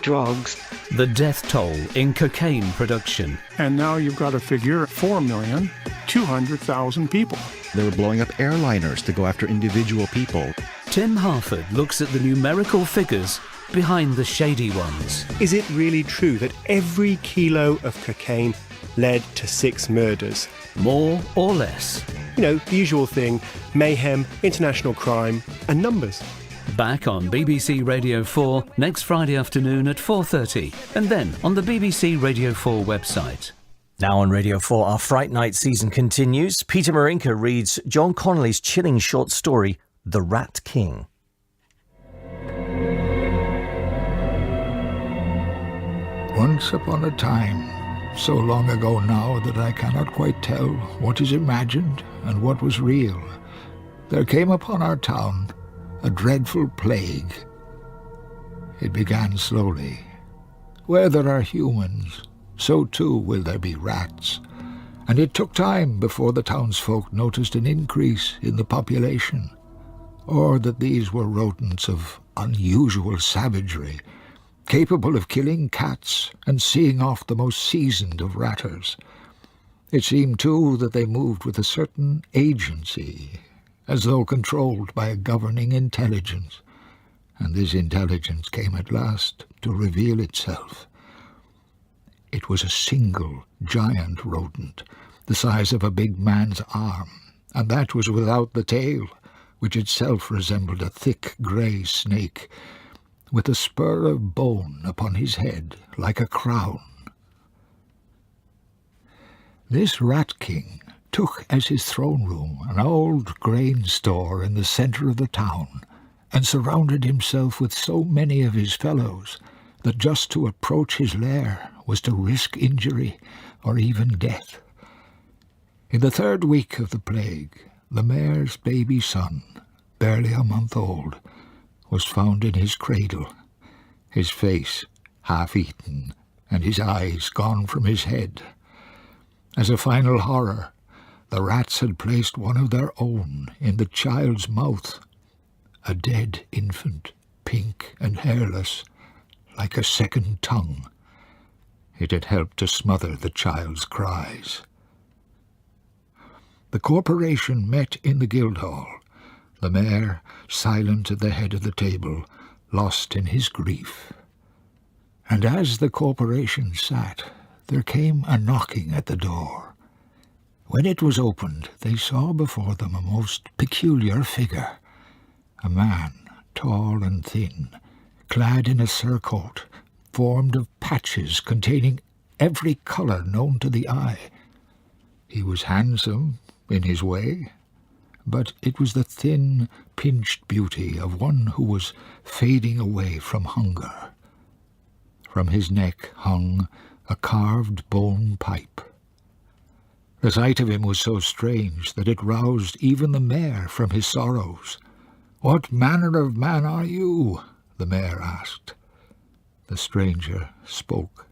drugs. The death toll in cocaine production. And now you've got a figure, 4,200,000 people. They were blowing up airliners to go after individual people. Tim Harford looks at the numerical figures behind the shady ones. Is it really true that every kilo of cocaine led to 6 murders? More or less. You know, the usual thing, mayhem, international crime, and numbers. Back on BBC Radio 4 next Friday afternoon at 4:30, and then on the BBC Radio 4 website. Now on Radio 4, our Fright Night season continues. Peter Marinker reads John Connolly's chilling short story, The Rat King. Once upon a time, so long ago now that I cannot quite tell what is imagined and what was real, there came upon our town a dreadful plague. It began slowly. Where there are humans, so too will there be rats, and it took time before the townsfolk noticed an increase in the population, or that these were rodents of unusual savagery, capable of killing cats and seeing off the most seasoned of ratters. It seemed, too, that they moved with a certain agency, as though controlled by a governing intelligence, and this intelligence came at last to reveal itself. It was a single giant rodent, the size of a big man's arm, and that was without the tail, which itself resembled a thick grey snake, with a spur of bone upon his head like a crown. This Rat King took as his throne room an old grain store in the centre of the town, and surrounded himself with so many of his fellows that just to approach his lair was to risk injury or even death. In the 3rd week of the plague, the mayor's baby son, barely a month old, was found in his cradle, his face half-eaten and his eyes gone from his head. As a final horror, the rats had placed one of their own in the child's mouth, a dead infant, pink and hairless, like a second tongue. It had helped to smother the child's cries. The corporation met in the Guildhall, the mayor silent at the head of the table, lost in his grief. And as the corporation sat, there came a knocking at the door. When it was opened, they saw before them a most peculiar figure, a man, tall and thin, clad in a surcoat, formed of patches containing every colour known to the eye. He was handsome in his way, but it was the thin, pinched beauty of one who was fading away from hunger. From his neck hung a carved bone pipe. The sight of him was so strange that it roused even the mayor from his sorrows. "What manner of man are you?" the mayor asked. The stranger spoke,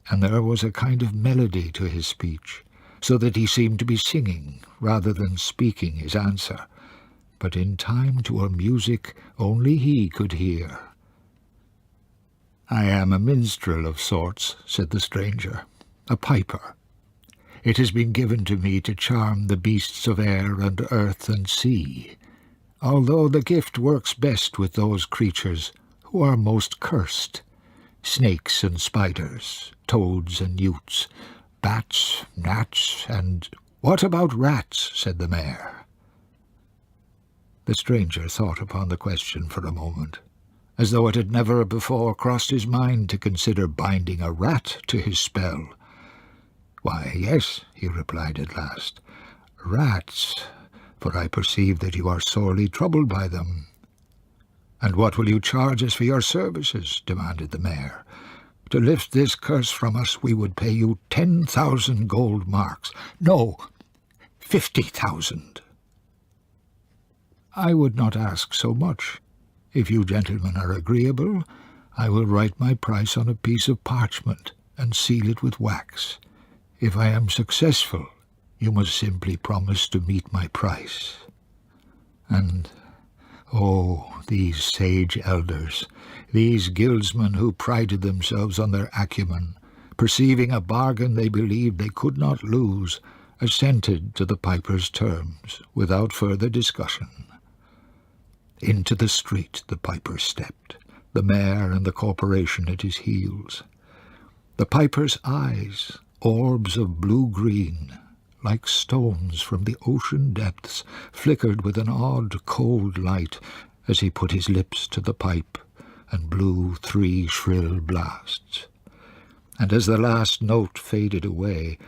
and there was a kind of melody to his speech, so that he seemed to be singing rather than speaking his answer, but in time to a music only he could hear. "I am a minstrel of sorts," said the stranger, "a piper. It has been given to me to charm the beasts of air and earth and sea, although the gift works best with those creatures who are most cursed, snakes and spiders, toads and newts, bats, gnats, and—" "What about rats?" said the mayor. The stranger thought upon the question for a moment, as though it had never before crossed his mind to consider binding a rat to his spell. "Why, yes," he replied at last, "rats, for I perceive that you are sorely troubled by them." "And what will you charge us for your services?" demanded the mayor. "To lift this curse from us, we would pay you 10,000 gold marks. No, 50,000. "I would not ask so much. If you gentlemen are agreeable, I will write my price on a piece of parchment and seal it with wax. If I am successful, you must simply promise to meet my price. And, Oh, these sage elders, these guildsmen who prided themselves on their acumen, perceiving a bargain they believed they could not lose, assented to the piper's terms without further discussion. Into the street the piper stepped, the mayor and the corporation at his heels. The piper's eyes, orbs of blue-green, like stones from the ocean depths, flickered with an odd, cold light as he put his lips to the pipe and blew 3 shrill blasts. And as the last note faded away,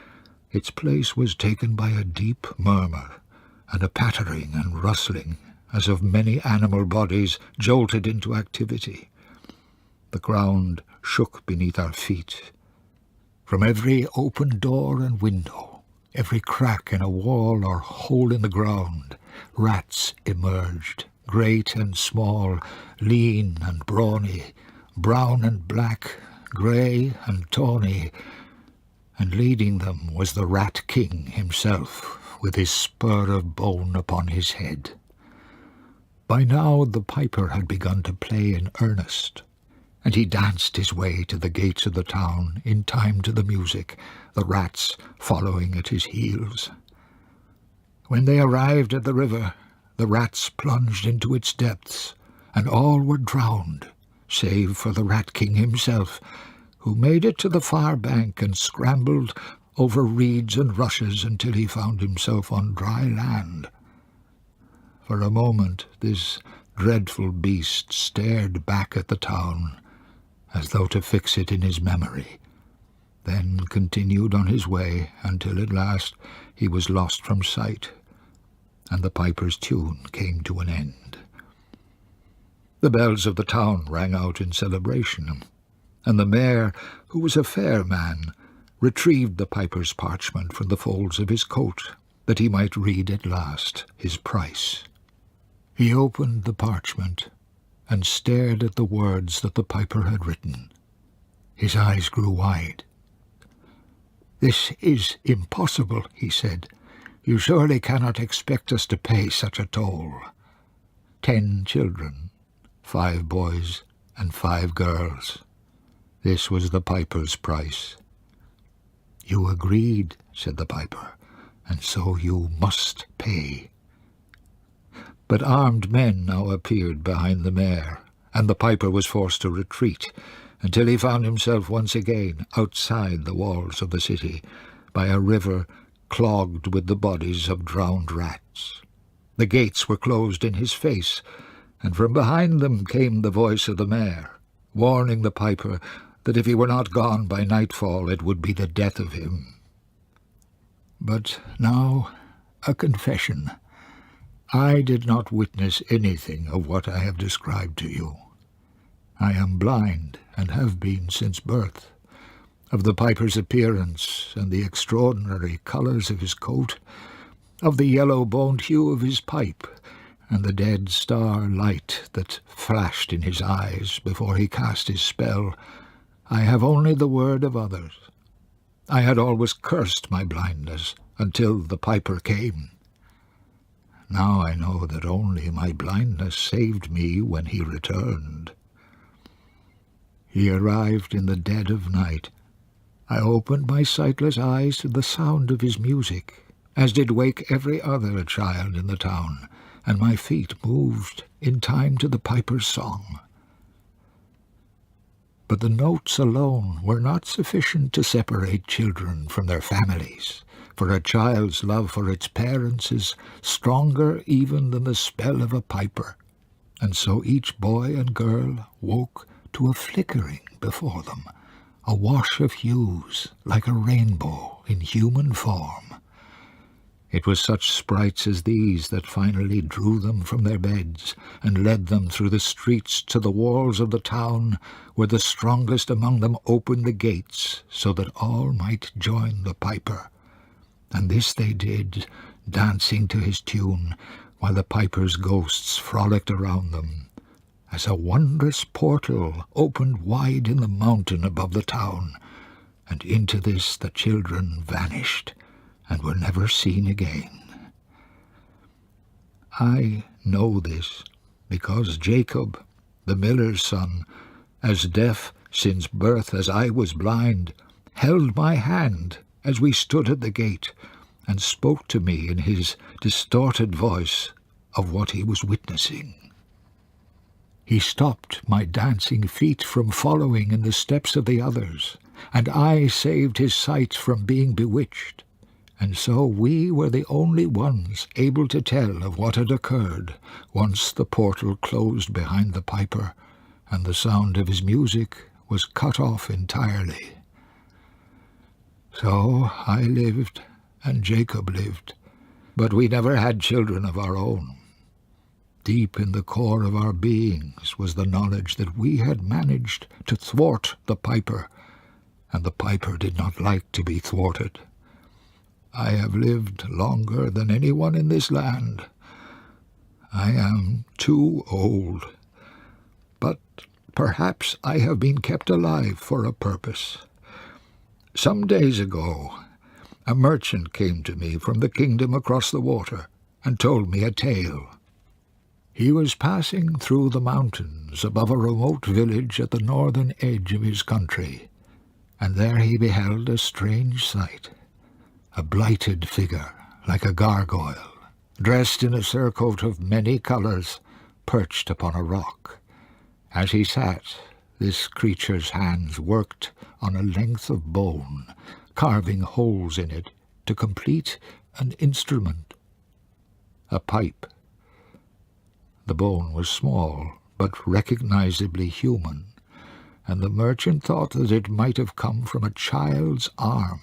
its place was taken by a deep murmur and a pattering and rustling as of many animal bodies jolted into activity. The ground shook beneath our feet. From every open door and window, every crack in a wall or hole in the ground, rats emerged, great and small, lean and brawny, brown and black, grey and tawny, and leading them was the Rat King himself, with his spur of bone upon his head. By now the piper had begun to play in earnest, and he danced his way to the gates of the town in time to the music, the rats following at his heels. When they arrived at the river, the rats plunged into its depths, and all were drowned, save for the Rat King himself, who made it to the far bank and scrambled over reeds and rushes until he found himself on dry land. For a moment this dreadful beast stared back at the town, as though to fix it in his memory, then continued on his way until at last he was lost from sight, and the piper's tune came to an end. The bells of the town rang out in celebration, and the mayor, who was a fair man, retrieved the piper's parchment from the folds of his coat, that he might read at last his price. He opened the parchment and stared at the words that the piper had written. His eyes grew wide. "This is impossible," he said. "You surely cannot expect us to pay such a toll. 10 children, 5 boys and 5 girls. This was the piper's price." "You agreed," said the piper, "and so you must pay." But armed men now appeared behind the mayor, and the piper was forced to retreat until he found himself once again outside the walls of the city, by a river clogged with the bodies of drowned rats. The gates were closed in his face, and from behind them came the voice of the mayor, warning the piper that if he were not gone by nightfall it would be the death of him. But now a confession. I did not witness anything of what I have described to you. I am blind, and have been since birth. Of the piper's appearance, and the extraordinary colours of his coat, of the yellow-boned hue of his pipe, and the dead star light that flashed in his eyes before he cast his spell, I have only the word of others. I had always cursed my blindness until the piper came. Now I know that only my blindness saved me when he returned. He arrived in the dead of night. I opened my sightless eyes to the sound of his music, as did wake every other child in the town, and my feet moved in time to the piper's song. But the notes alone were not sufficient to separate children from their families, for a child's love for its parents is stronger even than the spell of a piper, and so each boy and girl woke to a flickering before them, a wash of hues like a rainbow in human form. It was such sprites as these that finally drew them from their beds and led them through the streets to the walls of the town, where the strongest among them opened the gates so that all might join the piper. And this they did, dancing to his tune, while the piper's ghosts frolicked around them, as a wondrous portal opened wide in the mountain above the town, and into this the children vanished and were never seen again. I know this because Jacob, the miller's son, as deaf since birth as I was blind, held my hand as we stood at the gate, and spoke to me in his distorted voice of what he was witnessing. He stopped my dancing feet from following in the steps of the others, and I saved his sight from being bewitched. And so we were the only ones able to tell of what had occurred once the portal closed behind the piper, and the sound of his music was cut off entirely. So I lived, and Jacob lived, but we never had children of our own. Deep in the core of our beings was the knowledge that we had managed to thwart the piper, and the piper did not like to be thwarted. I have lived longer than anyone in this land. I am too old, but perhaps I have been kept alive for a purpose. Some days ago, a merchant came to me from the kingdom across the water and told me a tale. He was passing through the mountains above a remote village at the northern edge of his country, and there he beheld a strange sight. A blighted figure, like a gargoyle, dressed in a surcoat of many colours, perched upon a rock. As he sat, this creature's hands worked on a length of bone, carving holes in it to complete an instrument, a pipe. The bone was small, but recognizably human, and the merchant thought that it might have come from a child's arm.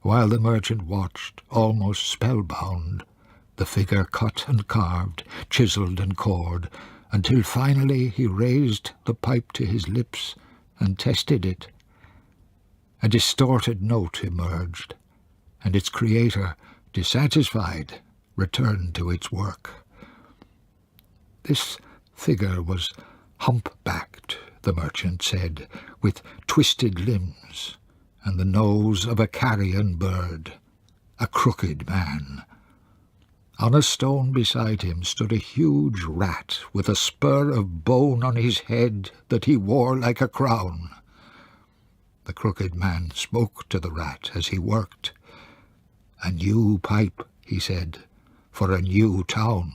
While the merchant watched, almost spellbound, the figure cut and carved, chiselled and cored, until finally he raised the pipe to his lips and tested it. A distorted note emerged, and its creator, dissatisfied, returned to its work. This figure was hump-backed, the merchant said, with twisted limbs, and the nose of a carrion bird, a crooked man. On a stone beside him stood a huge rat with a spur of bone on his head that he wore like a crown. The crooked man spoke to the rat as he worked. "A new pipe," he said, "for a new town."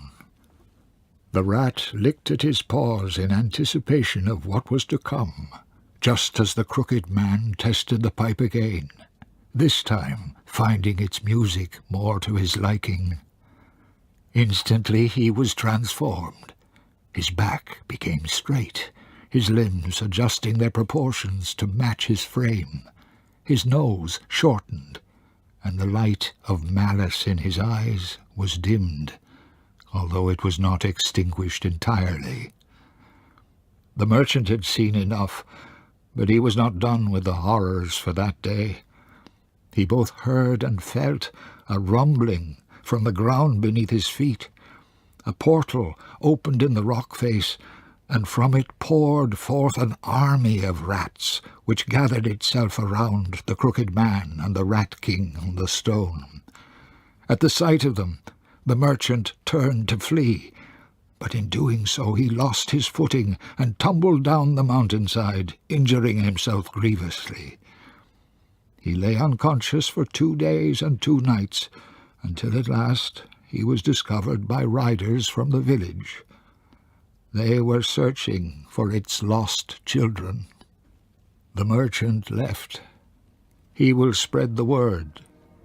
The rat licked at his paws in anticipation of what was to come, just as the crooked man tested the pipe again, this time finding its music more to his liking. Instantly he was transformed. His back became straight, his limbs adjusting their proportions to match his frame. His nose shortened, and the light of malice in his eyes was dimmed, although it was not extinguished entirely. The merchant had seen enough, but he was not done with the horrors for that day. He both heard and felt a rumbling from the ground beneath his feet. A portal opened in the rock face, and from it poured forth an army of rats, which gathered itself around the crooked man and the rat king on the stone. At the sight of them, the merchant turned to flee, but in doing so he lost his footing and tumbled down the mountainside, injuring himself grievously. He lay unconscious for 2 days and 2 nights, until at last he was discovered by riders from the village. They were searching for its lost children. The merchant left. He will spread the word,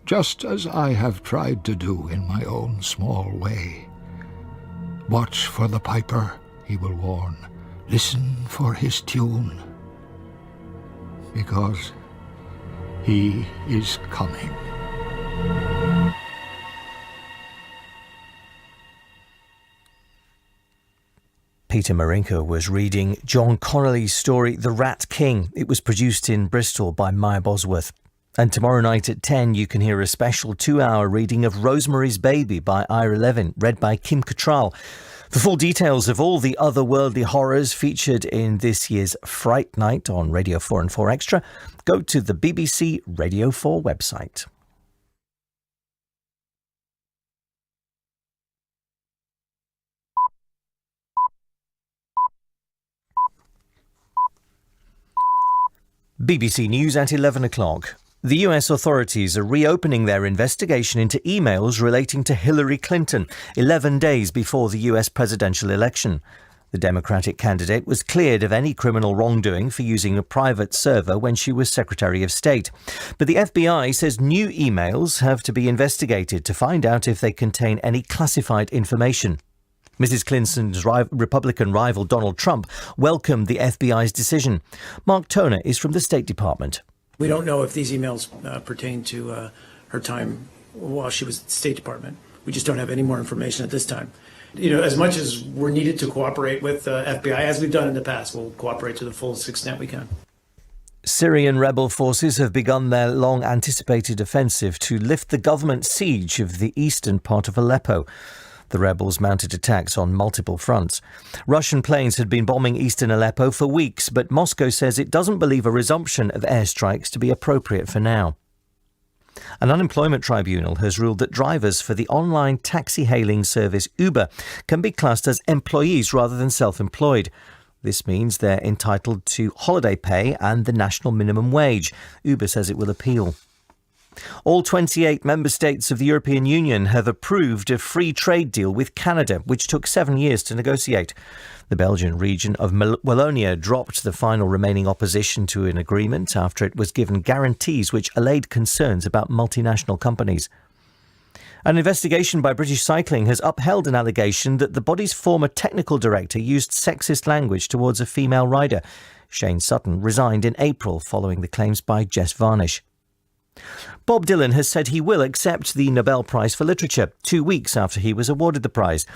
just as I have tried to do in my own small way. Watch for the piper, he will warn. Listen for his tune, because he is coming. Peter Marinker was reading John Connolly's story, The Rat King. It was produced in Bristol by Maya Bosworth. And tomorrow night at 10, you can hear a special 2-hour reading of Rosemary's Baby by Ira Levin, read by Kim Cattrall. For full details of all the otherworldly horrors featured in this year's Fright Night on Radio 4 and 4 Extra, go to the BBC Radio 4 website. BBC News at 11 o'clock. The US authorities are reopening their investigation into emails relating to Hillary Clinton 11 days before the US presidential election. The Democratic candidate was cleared of any criminal wrongdoing for using a private server when she was Secretary of State. But the FBI says new emails have to be investigated to find out if they contain any classified information. Mrs. Clinton's Republican rival Donald Trump welcomed the FBI's decision. Mark Toner is from the State Department. We don't know if these emails pertain to her time while she was at the State Department. We just don't have any more information at this time. You know, as much as we're needed to cooperate with FBI, as we've done in the past, we'll cooperate to the fullest extent we can. Syrian rebel forces have begun their long-anticipated offensive to lift the government siege of the eastern part of Aleppo. The rebels mounted attacks on multiple fronts. Russian planes had been bombing eastern Aleppo for weeks, but Moscow says it doesn't believe a resumption of airstrikes to be appropriate for now. An unemployment tribunal has ruled that drivers for the online taxi hailing service Uber can be classed as employees rather than self-employed. This means they're entitled to holiday pay and the national minimum wage. Uber says it will appeal. All 28 member states of the European Union have approved a free trade deal with Canada, which took 7 years to negotiate. The Belgian region of Wallonia dropped the final remaining opposition to an agreement after it was given guarantees which allayed concerns about multinational companies. An investigation by British Cycling has upheld an allegation that the body's former technical director used sexist language towards a female rider. Shane Sutton resigned in April following the claims by Jess Varnish. Bob Dylan has said he will accept the Nobel Prize for Literature 2 weeks after he was awarded the prize.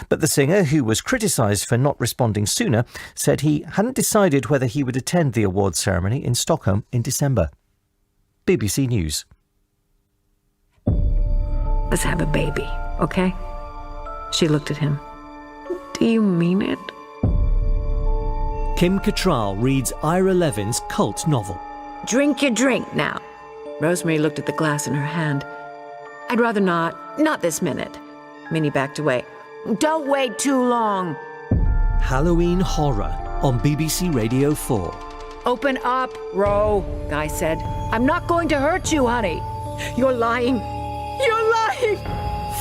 But the singer, who was criticised for not responding sooner, said he hadn't decided whether he would attend the awards ceremony in Stockholm in December. BBC News. Let's have a baby, okay? She looked at him. Do you mean it? Kim Cattrall reads Ira Levin's cult novel. Drink your drink now. Rosemary looked at the glass in her hand. I'd rather not this minute. Minnie backed away. Don't wait too long. Halloween Horror on BBC Radio 4. Open up, Ro, Guy said. I'm not going to hurt you, honey. You're lying. You're lying.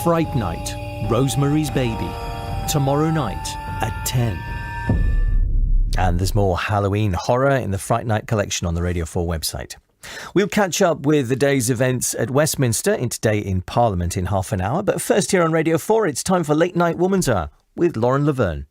Fright Night, Rosemary's Baby. Tomorrow night at 10. And there's more Halloween Horror in the Fright Night collection on the Radio 4 website. We'll catch up with the day's events at Westminster in Today in Parliament in half an hour. But first here on Radio 4, it's time for Late Night Woman's Hour with Lauren Laverne.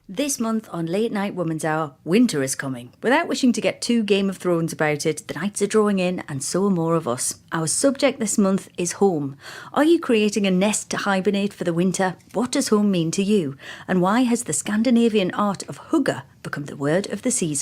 This month on Late Night Woman's Hour, winter is coming. Without wishing to get too Game of Thrones about it, the nights are drawing in and so are more of us. Our subject this month is home. Are you creating a nest to hibernate for the winter? What does home mean to you? And why has the Scandinavian art of hygge become the word of the season?